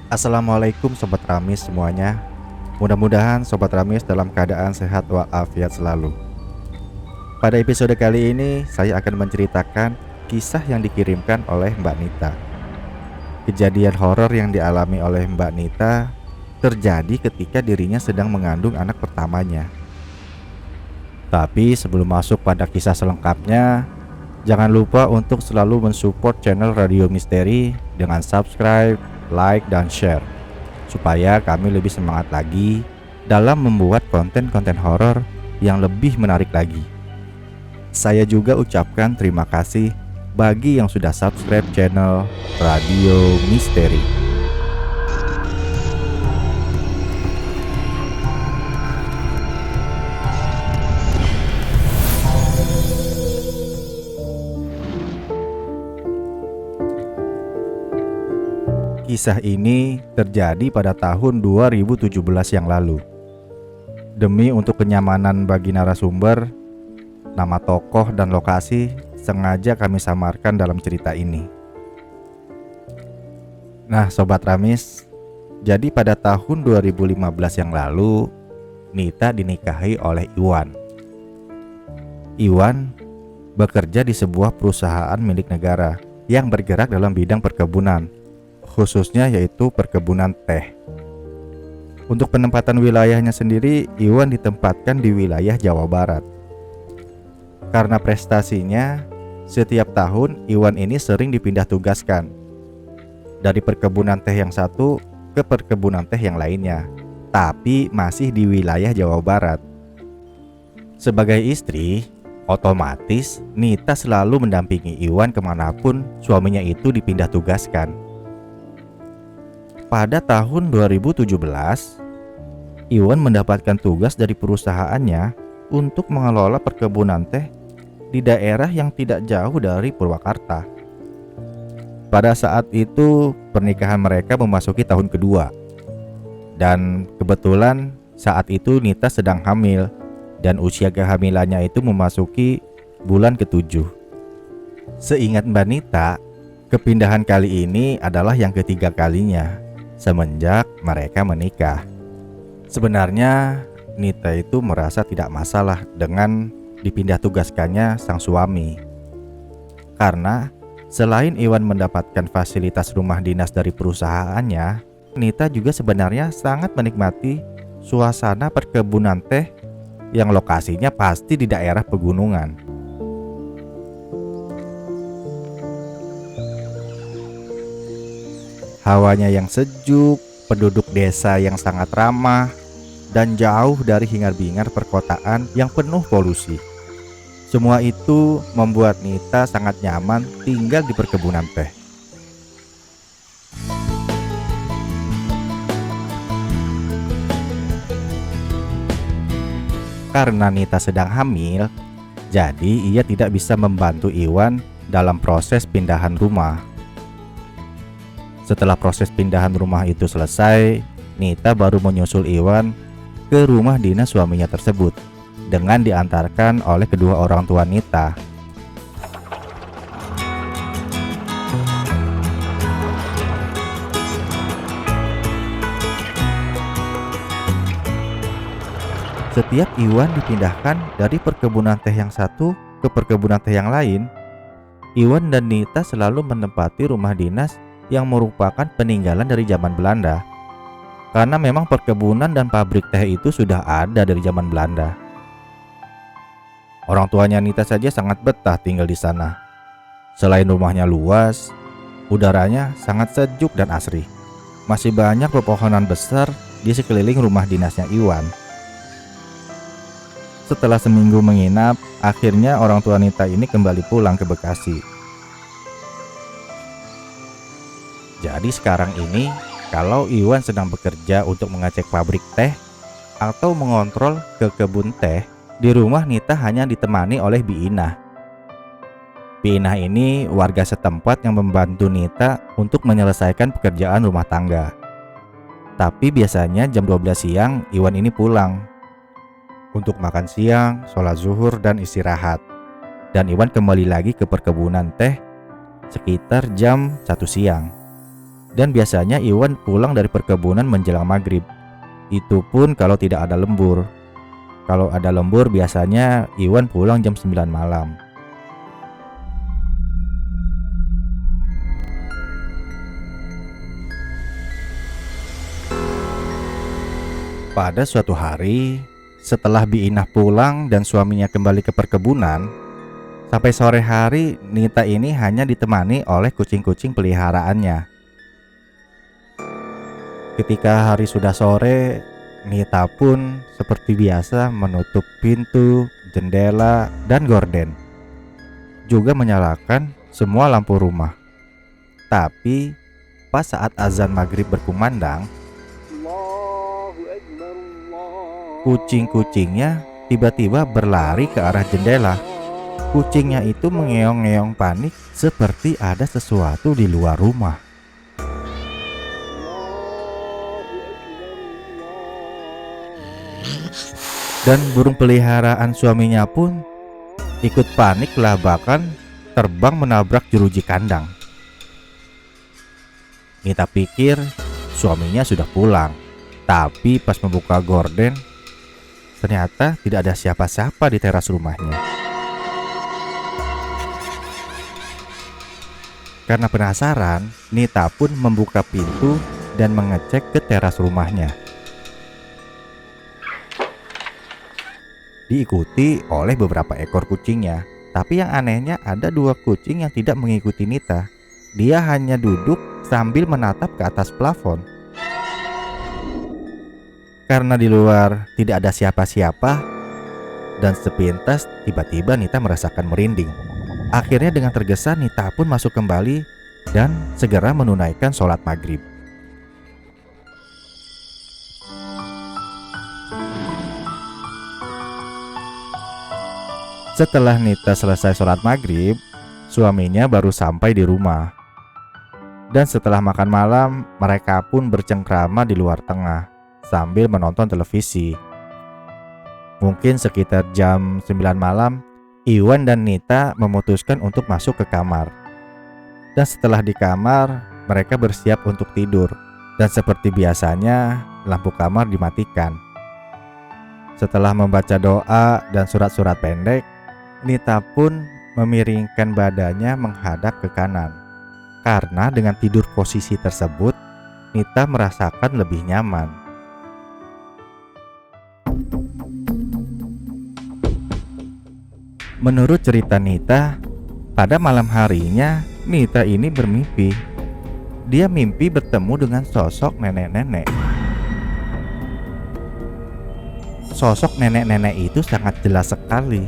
Assalamualaikum Sobat Ramis semuanya. Mudah-mudahan Sobat Ramis dalam keadaan sehat walafiat selalu. Pada episode kali ini saya akan menceritakan kisah yang dikirimkan oleh Mbak Nita. Kejadian horor yang dialami oleh Mbak Nita terjadi ketika dirinya sedang mengandung anak pertamanya. Tapi sebelum masuk pada kisah selengkapnya, jangan lupa untuk selalu mensupport channel Radio Misteri dengan subscribe, like, dan share, supaya kami lebih semangat lagi dalam membuat konten-konten horor yang lebih menarik lagi. Saya juga ucapkan terima kasih bagi yang sudah subscribe channel Radio Misteri. Kisah ini terjadi pada tahun 2017 yang lalu. Demi untuk kenyamanan bagi narasumber, nama tokoh dan lokasi sengaja kami samarkan dalam cerita ini. Nah, Sobat Ramis, jadi pada tahun 2015 yang lalu, Nita dinikahi oleh Iwan. Iwan bekerja di sebuah perusahaan milik negara yang bergerak dalam bidang perkebunan, khususnya yaitu perkebunan teh. Untuk penempatan wilayahnya sendiri, Iwan ditempatkan di wilayah Jawa Barat. Karena prestasinya, setiap tahun Iwan ini sering dipindah tugaskan dari perkebunan teh yang satu ke perkebunan teh yang lainnya, tapi masih di wilayah Jawa Barat. Sebagai istri, otomatis Nita selalu mendampingi Iwan kemanapun suaminya itu dipindah tugaskan. Pada tahun 2017, Iwan mendapatkan tugas dari perusahaannya untuk mengelola perkebunan teh di daerah yang tidak jauh dari Purwakarta. Pada saat itu pernikahan mereka memasuki tahun kedua, dan kebetulan saat itu Nita sedang hamil dan usia kehamilannya itu memasuki bulan ke-7. Seingat Mbak Nita, kepindahan kali ini adalah yang ketiga kalinya semenjak mereka menikah. Sebenarnya Nita itu merasa tidak masalah dengan dipindah tugaskannya sang suami, karena selain Iwan mendapatkan fasilitas rumah dinas dari perusahaannya, Nita juga sebenarnya sangat menikmati suasana perkebunan teh yang lokasinya pasti di daerah pegunungan. Hawanya yang sejuk, penduduk desa yang sangat ramah, dan jauh dari hingar-bingar perkotaan yang penuh polusi. Semua itu membuat Nita sangat nyaman tinggal di perkebunan teh. Karena Nita sedang hamil, jadi ia tidak bisa membantu Iwan dalam proses pindahan rumah. Setelah proses pindahan rumah itu selesai, Nita baru menyusul Iwan ke rumah dinas suaminya tersebut dengan diantarkan oleh kedua orang tua Nita. Setiap Iwan dipindahkan dari perkebunan teh yang satu ke perkebunan teh yang lain, Iwan dan Nita selalu menempati rumah dinas yang merupakan peninggalan dari zaman Belanda. Karena memang perkebunan dan pabrik teh itu sudah ada dari zaman Belanda. Orang tuanya Nita saja sangat betah tinggal di sana. Selain rumahnya luas, udaranya sangat sejuk dan asri. Masih banyak pepohonan besar di sekeliling rumah dinasnya Iwan. Setelah seminggu menginap, akhirnya orang tua Nita ini kembali pulang ke Bekasi. Jadi sekarang ini, kalau Iwan sedang bekerja untuk mengecek pabrik teh atau mengontrol ke kebun teh, di rumah Nita hanya ditemani oleh Bi Inah. Bi Inah ini warga setempat yang membantu Nita untuk menyelesaikan pekerjaan rumah tangga. Tapi biasanya jam 12 siang Iwan ini pulang. untuk makan siang, sholat zuhur, dan istirahat. Dan Iwan kembali lagi ke perkebunan teh sekitar jam 1 siang. Dan biasanya Iwan pulang dari perkebunan menjelang maghrib. Itu pun kalau tidak ada lembur. Kalau ada lembur biasanya Iwan pulang jam 9 malam. Pada suatu hari, setelah Biinah pulang dan suaminya kembali ke perkebunan, sampai sore hari Nita ini hanya ditemani oleh kucing-kucing peliharaannya. Ketika hari sudah sore, Nita pun seperti biasa menutup pintu, jendela, dan gorden. Juga menyalakan semua lampu rumah. Tapi pas saat azan maghrib berkumandang, kucing-kucingnya tiba-tiba berlari ke arah jendela. Kucingnya itu mengeong-ngeong panik seperti ada sesuatu di luar rumah. Dan burung peliharaan suaminya pun ikut panik lah, bahkan terbang menabrak jeruji kandang. Nita pikir suaminya sudah pulang, tapi pas membuka gorden, ternyata tidak ada siapa-siapa di teras rumahnya. Karena penasaran, Nita pun membuka pintu dan mengecek ke teras rumahnya. Diikuti oleh beberapa ekor kucingnya. Tapi yang anehnya ada 2 kucing yang tidak mengikuti Nita. Dia hanya duduk sambil menatap ke atas plafon. Karena di luar tidak ada siapa-siapa, dan sepintas tiba-tiba Nita merasakan merinding. Akhirnya dengan tergesa Nita pun masuk kembali dan segera menunaikan sholat maghrib. Setelah Nita selesai sholat maghrib, suaminya baru sampai di rumah. Dan setelah makan malam, mereka pun bercengkrama di luar tengah sambil menonton televisi. Mungkin sekitar jam 9 malam, Iwan dan Nita memutuskan untuk masuk ke kamar. Dan setelah di kamar, mereka bersiap untuk tidur. Dan seperti biasanya, lampu kamar dimatikan. Setelah membaca doa dan surat-surat pendek, Nita pun memiringkan badannya menghadap ke kanan. Karena dengan tidur posisi tersebut, Nita merasakan lebih nyaman. Menurut cerita Nita, pada malam harinya Nita ini bermimpi. Dia mimpi bertemu dengan sosok nenek-nenek. Sosok nenek-nenek itu sangat jelas sekali,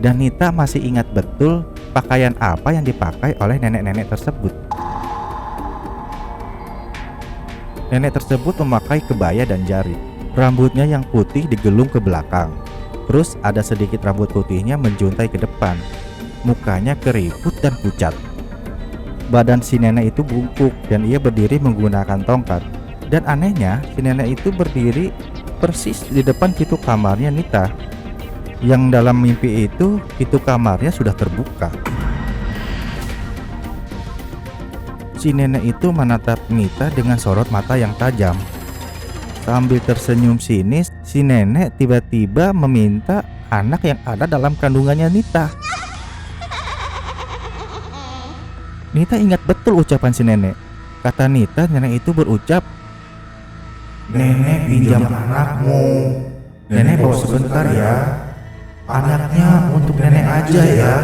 dan Nita masih ingat betul pakaian apa yang dipakai oleh nenek-nenek tersebut. Nenek tersebut memakai kebaya dan jari. Rambutnya yang putih digelung ke belakang. Terus ada sedikit rambut putihnya menjuntai ke depan. Mukanya keriput dan pucat. Badan si nenek itu bungkuk dan ia berdiri menggunakan tongkat. Dan anehnya si nenek itu berdiri persis di depan pintu kamarnya Nita. Yang dalam mimpi itu pintu kamarnya sudah terbuka. Si nenek itu menatap Nita dengan sorot mata yang tajam. Sambil tersenyum sinis, si nenek tiba-tiba meminta anak yang ada dalam kandungannya Nita. Nita ingat betul ucapan si nenek. Kata Nita, nenek itu berucap, "Nenek pinjam anakmu. Nenek bawa sebentar ya. Anaknya untuk nenek aja ya."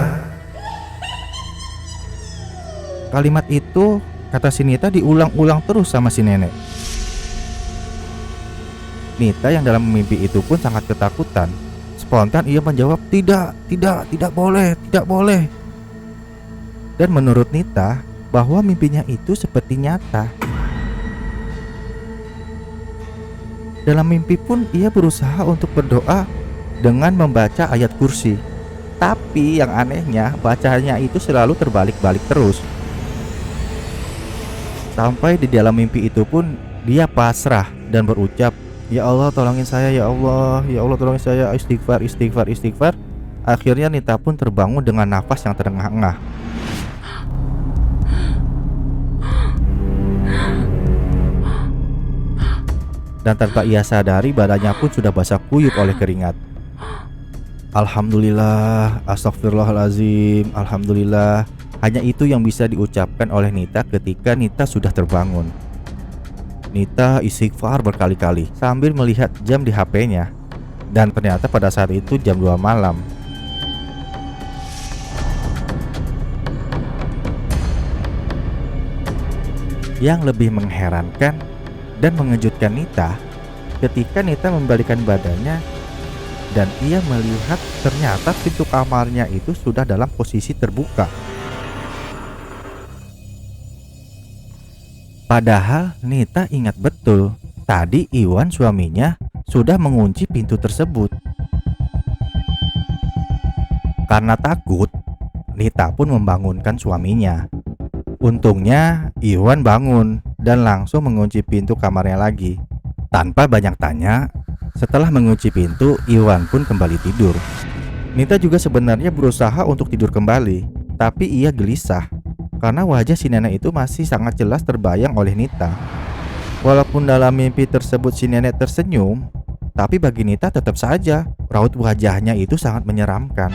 Kalimat itu, kata si Nita, diulang-ulang terus sama si nenek. Nita yang dalam mimpi itu pun sangat ketakutan. Spontan ia menjawab, tidak boleh, tidak boleh." Dan menurut Nita, bahwa mimpinya itu seperti nyata. Dalam mimpi pun ia berusaha untuk berdoa dengan membaca ayat kursi. Tapi yang anehnya, bacanya itu selalu terbalik-balik terus. Sampai di dalam mimpi itu pun dia pasrah dan berucap, Ya Allah tolongin saya, ya Allah, ya Allah tolongin saya, istighfar, istighfar, istighfar. Akhirnya Nita pun terbangun dengan nafas yang terengah-engah. Dan tanpa ia sadari badannya pun sudah basah kuyup oleh keringat. Alhamdulillah, astagfirullahalazim, alhamdulillah. Hanya itu yang bisa diucapkan oleh Nita ketika Nita sudah terbangun. Nita istighfar berkali-kali sambil melihat jam di HP-nya. Dan ternyata pada saat itu jam 2 malam. Yang lebih mengherankan dan mengejutkan Nita, ketika Nita membalikkan badannya dan ia melihat ternyata pintu kamarnya itu sudah dalam posisi terbuka. Padahal Nita ingat betul, tadi Iwan suaminya sudah mengunci pintu tersebut. Karena takut, Nita pun membangunkan suaminya. Untungnya Iwan bangun dan langsung mengunci pintu kamarnya lagi. Tanpa banyak tanya, setelah mengunci pintu, Iwan pun kembali tidur. Nita juga sebenarnya berusaha untuk tidur kembali, tapi ia gelisah karena wajah si nenek itu masih sangat jelas terbayang oleh Nita. Walaupun dalam mimpi tersebut si nenek tersenyum, tapi bagi Nita tetap saja raut wajahnya itu sangat menyeramkan.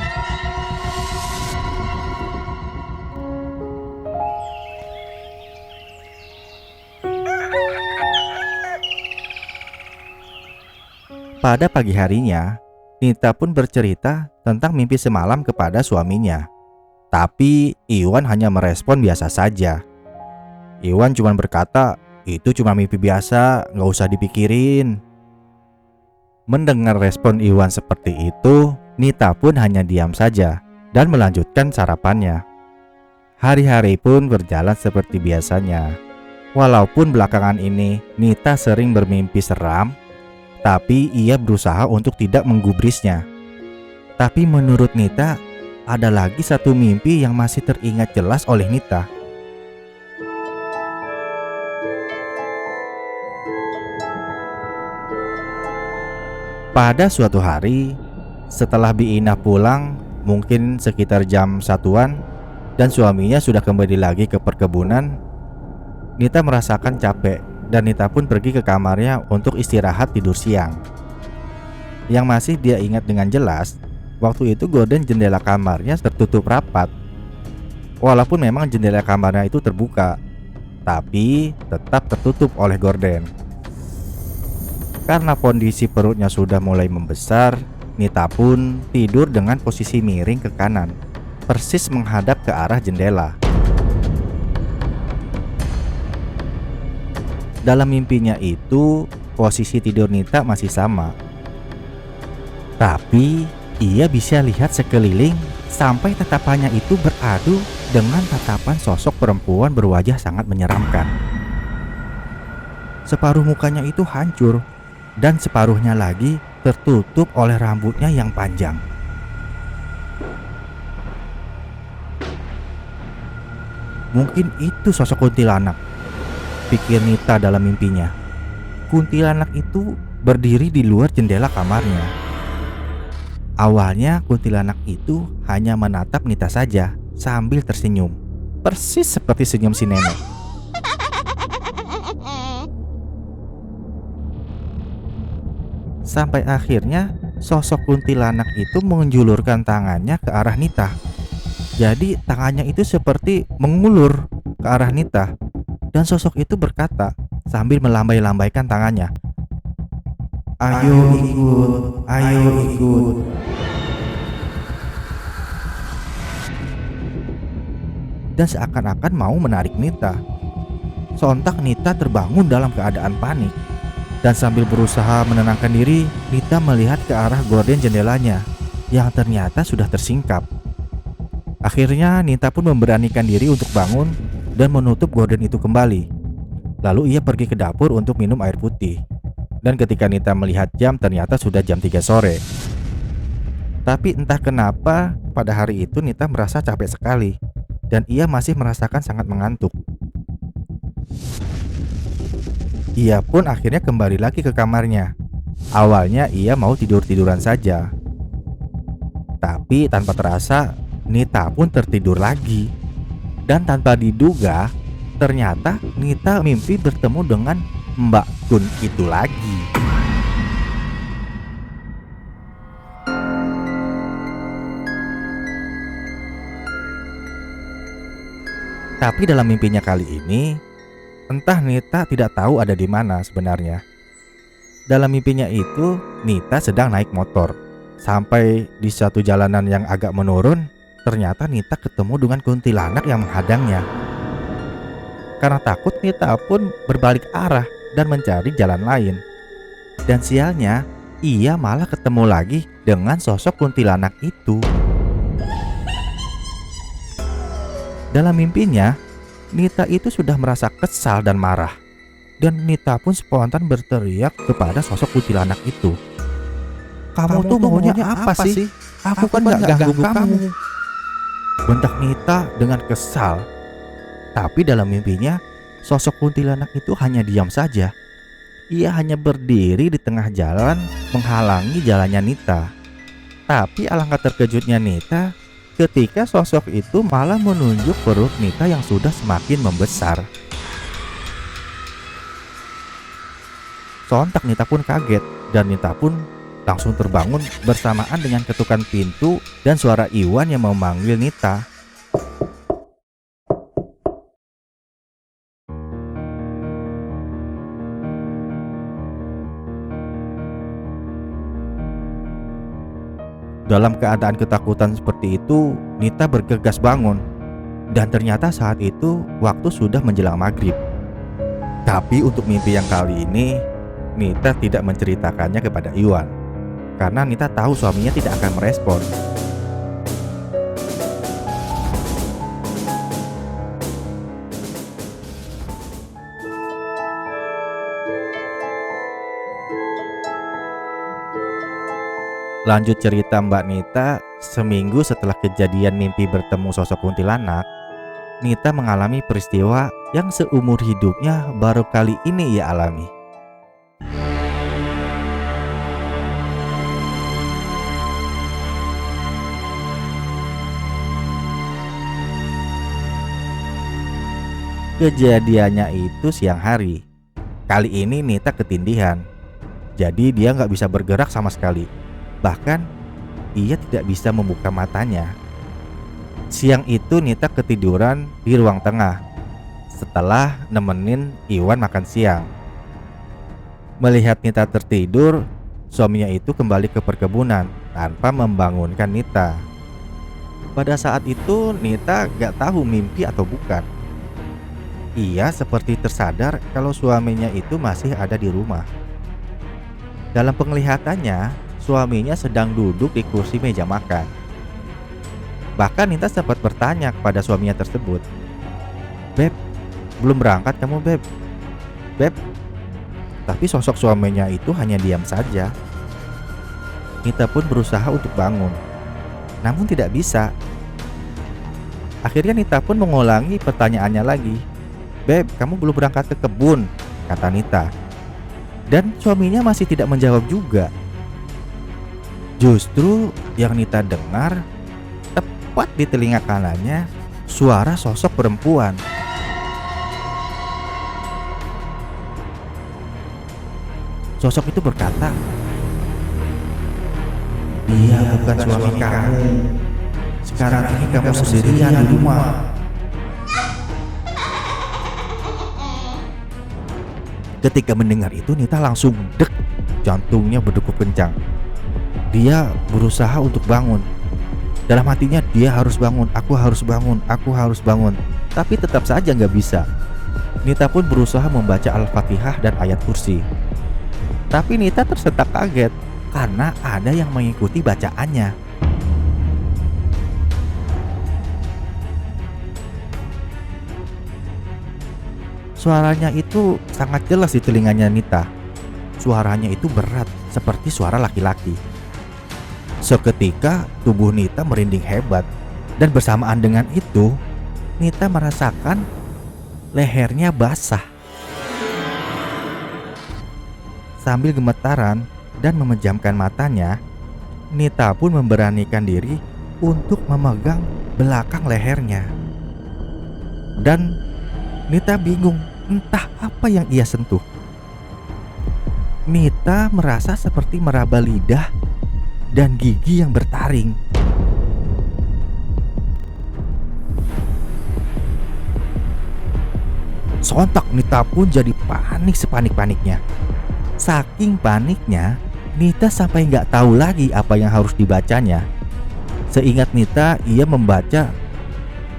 Pada pagi harinya, Nita pun bercerita tentang mimpi semalam kepada suaminya. Tapi Iwan hanya merespon biasa saja. Iwan cuma berkata, itu cuma mimpi biasa, gak usah dipikirin. Mendengar respon Iwan seperti itu, Nita pun hanya diam saja dan melanjutkan sarapannya. Hari-hari pun berjalan seperti biasanya. Walaupun belakangan ini Nita sering bermimpi seram, tapi ia berusaha untuk tidak menggubrisnya. Tapi menurut Nita, ada lagi satu mimpi yang masih teringat jelas oleh Nita. Pada suatu hari, setelah Biina pulang, mungkin sekitar jam 1-an, dan suaminya sudah kembali lagi ke perkebunan, Nita merasakan capek dan Nita pun pergi ke kamarnya untuk istirahat tidur siang. Yang masih dia ingat dengan jelas, waktu itu gorden jendela kamarnya tertutup rapat. Walaupun memang jendela kamarnya itu terbuka, tapi tetap tertutup oleh gorden. Karena kondisi perutnya sudah mulai membesar, Nita pun tidur dengan posisi miring ke kanan, persis menghadap ke arah jendela. Dalam mimpinya itu, posisi tidur Nita masih sama. Tapi ia bisa lihat sekeliling sampai tatapannya itu beradu dengan tatapan sosok perempuan berwajah sangat menyeramkan. Separuh mukanya itu hancur dan separuhnya lagi tertutup oleh rambutnya yang panjang. Mungkin itu sosok kuntilanak, pikir Nita dalam mimpinya. Kuntilanak itu berdiri di luar jendela kamarnya. Awalnya kuntilanak itu hanya menatap Nita saja sambil tersenyum, persis seperti senyum si nenek. Sampai akhirnya sosok kuntilanak itu menjulurkan tangannya ke arah Nita. Jadi tangannya itu seperti mengulur ke arah Nita. Dan sosok itu berkata sambil melambai-lambaikan tangannya, "Ayo ikut, ayo ikut." Dan seakan-akan mau menarik Nita. Sontak Nita terbangun dalam keadaan panik. Dan sambil berusaha menenangkan diri, Nita melihat ke arah gorden jendelanya yang ternyata sudah tersingkap. Akhirnya Nita pun memberanikan diri untuk bangun dan menutup gorden itu kembali. Lalu ia pergi ke dapur untuk minum air putih. Dan ketika Nita melihat jam, ternyata sudah jam 3 sore. Tapi entah kenapa pada hari itu Nita merasa capek sekali dan ia masih merasakan sangat mengantuk. Ia pun akhirnya kembali lagi ke kamarnya Awalnya ia mau tidur-tiduran saja, tapi tanpa terasa Nita pun tertidur lagi. Dan tanpa diduga, ternyata Nita mimpi bertemu dengan Mbak Kun itu lagi. Tapi dalam mimpinya kali ini, entah Nita tidak tahu ada di mana sebenarnya. Dalam mimpinya itu, Nita sedang naik motor. Sampai di satu jalanan yang agak menurun, ternyata Nita ketemu dengan kuntilanak yang menghadangnya. Karena takut, Nita pun berbalik arah dan mencari jalan lain. Dan sialnya, ia malah ketemu lagi dengan sosok kuntilanak itu. Dalam mimpinya, Nita itu sudah merasa kesal dan marah. Dan Nita pun spontan berteriak kepada sosok kuntilanak itu. Kamu tuh maunya apa sih? Aku kan gak ganggu kamu. Bentak Nita dengan kesal. Tapi dalam mimpinya, sosok kuntilanak itu hanya diam saja. Ia hanya berdiri di tengah jalan menghalangi jalannya Nita. Tapi alangkah terkejutnya Nita ketika sosok itu malah menunjuk perut Nita yang sudah semakin membesar. Sontak Nita pun kaget dan Nita pun langsung terbangun bersamaan dengan ketukan pintu dan suara Iwan yang memanggil Nita. Dalam keadaan ketakutan seperti itu, Nita bergegas bangun. Dan ternyata saat itu waktu sudah menjelang maghrib. Tapi untuk mimpi yang kali ini, Nita tidak menceritakannya kepada Iwan. Karena Nita tahu suaminya tidak akan merespon. Lanjut cerita Mbak Nita, seminggu setelah kejadian mimpi bertemu sosok kuntilanak, Nita mengalami peristiwa yang seumur hidupnya baru kali ini ia alami. Kejadiannya itu siang hari. Kali ini Nita ketindihan, jadi dia nggak bisa bergerak sama sekali. Bahkan ia tidak bisa membuka matanya. Siang itu Nita ketiduran di ruang tengah setelah nemenin Iwan makan siang. Melihat Nita tertidur, suaminya itu kembali ke perkebunan tanpa membangunkan Nita. Pada saat itu Nita gak tahu mimpi atau bukan. Ia seperti tersadar kalau suaminya itu masih ada di rumah. Dalam penglihatannya, suaminya sedang duduk di kursi meja makan. Bahkan Nita sempat bertanya kepada suaminya tersebut, "Beb, belum berangkat kamu, Beb? Beb?" Tapi sosok suaminya itu hanya diam saja. Nita pun berusaha untuk bangun, namun tidak bisa. Akhirnya Nita pun mengulangi pertanyaannya lagi. "Beb, kamu belum berangkat ke kebun?" kata Nita. Dan suaminya masih tidak menjawab juga. Justru yang Nita dengar, tepat di telinga kanannya, suara sosok perempuan. Sosok itu berkata, "Dia bukan suami kamu. Sekarang ini kamu sendirian di rumah." Ketika mendengar itu, Nita langsung dek, jantungnya berdegup kencang. Dia berusaha untuk bangun. Dalam hatinya dia harus bangun, aku harus bangun, aku harus bangun. Tapi tetap saja nggak bisa. Nita pun berusaha membaca Al-Fatihah dan ayat kursi. Tapi Nita tersentak kaget karena ada yang mengikuti bacaannya. Suaranya itu sangat jelas di telinganya Nita. Suaranya itu berat seperti suara laki-laki. Seketika tubuh Nita merinding hebat. Dan bersamaan dengan itu, Nita merasakan lehernya basah. Sambil gemetaran, dan memejamkan matanya, Nita pun memberanikan diri untuk memegang belakang lehernya. Dan Nita bingung entah apa yang ia sentuh. Nita merasa seperti meraba lidah dan gigi yang bertaring. Sontak Nita pun jadi panik sepanik-paniknya. Saking paniknya, Nita sampai nggak tahu lagi apa yang harus dibacanya. Seingat Nita, ia membaca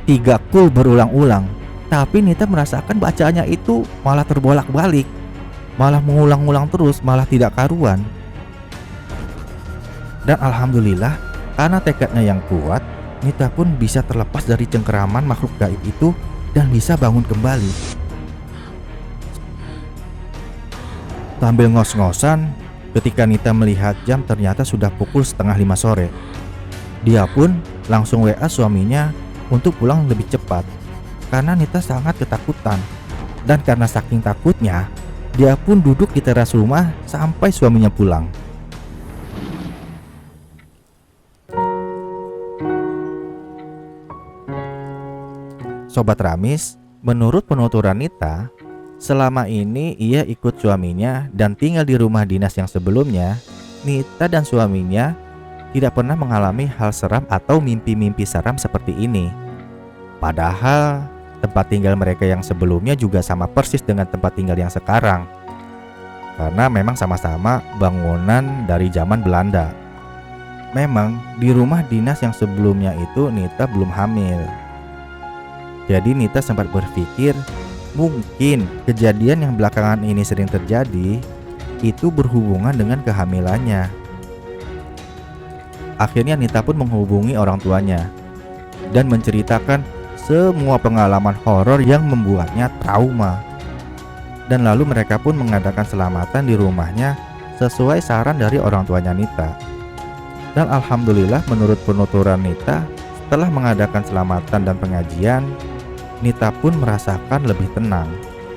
3 kul berulang-ulang. Tapi Nita merasakan bacaannya itu malah terbolak-balik, malah mengulang-ulang terus, malah tidak karuan. Dan alhamdulillah, karena tekadnya yang kuat, Nita pun bisa terlepas dari cengkeraman makhluk gaib itu dan bisa bangun kembali. Sambil ngos-ngosan, ketika Nita melihat jam ternyata sudah pukul 4:30 sore. Dia pun langsung WA suaminya untuk pulang lebih cepat, karena Nita sangat ketakutan. Dan karena saking takutnya, dia pun duduk di teras rumah sampai suaminya pulang. Sobat Ramis, menurut penuturan Nita, selama ini ia ikut suaminya dan tinggal di rumah dinas yang sebelumnya. Nita dan suaminya tidak pernah mengalami hal seram atau mimpi-mimpi seram seperti ini. Padahal tempat tinggal mereka yang sebelumnya juga sama persis dengan tempat tinggal yang sekarang, karena memang sama-sama bangunan dari zaman Belanda. Memang di rumah dinas yang sebelumnya itu Nita belum hamil. Jadi Nita sempat berpikir mungkin kejadian yang belakangan ini sering terjadi itu berhubungan dengan kehamilannya. Akhirnya Nita pun menghubungi orang tuanya dan menceritakan semua pengalaman horor yang membuatnya trauma. Dan lalu mereka pun mengadakan selamatan di rumahnya sesuai saran dari orang tuanya Nita. Dan alhamdulillah, menurut penuturan Nita, setelah mengadakan selamatan dan pengajian, Nita pun merasakan lebih tenang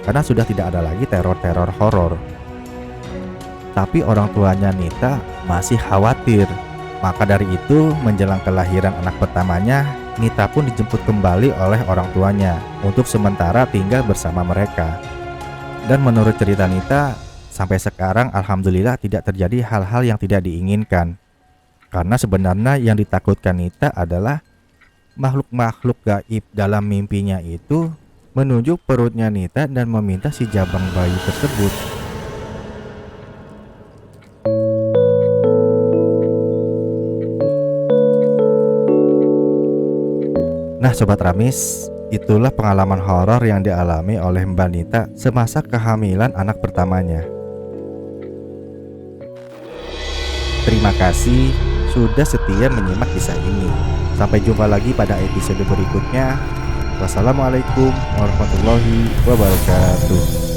karena sudah tidak ada lagi teror-teror horor. Tapi orang tuanya Nita masih khawatir. Maka dari itu, menjelang kelahiran anak pertamanya, Nita pun dijemput kembali oleh orang tuanya untuk sementara tinggal bersama mereka. Dan menurut cerita Nita, sampai sekarang alhamdulillah tidak terjadi hal-hal yang tidak diinginkan. Karena sebenarnya yang ditakutkan Nita adalah makhluk-makhluk gaib dalam mimpinya itu menunjuk perutnya Nita dan meminta si jabang bayi tersebut. Nah Sobat Ramis, itulah pengalaman horor yang dialami oleh Mbak Nita semasa kehamilan anak pertamanya. Terima kasih sudah setia menyimak kisah ini. Sampai jumpa lagi pada episode berikutnya. Wassalamualaikum warahmatullahi wabarakatuh.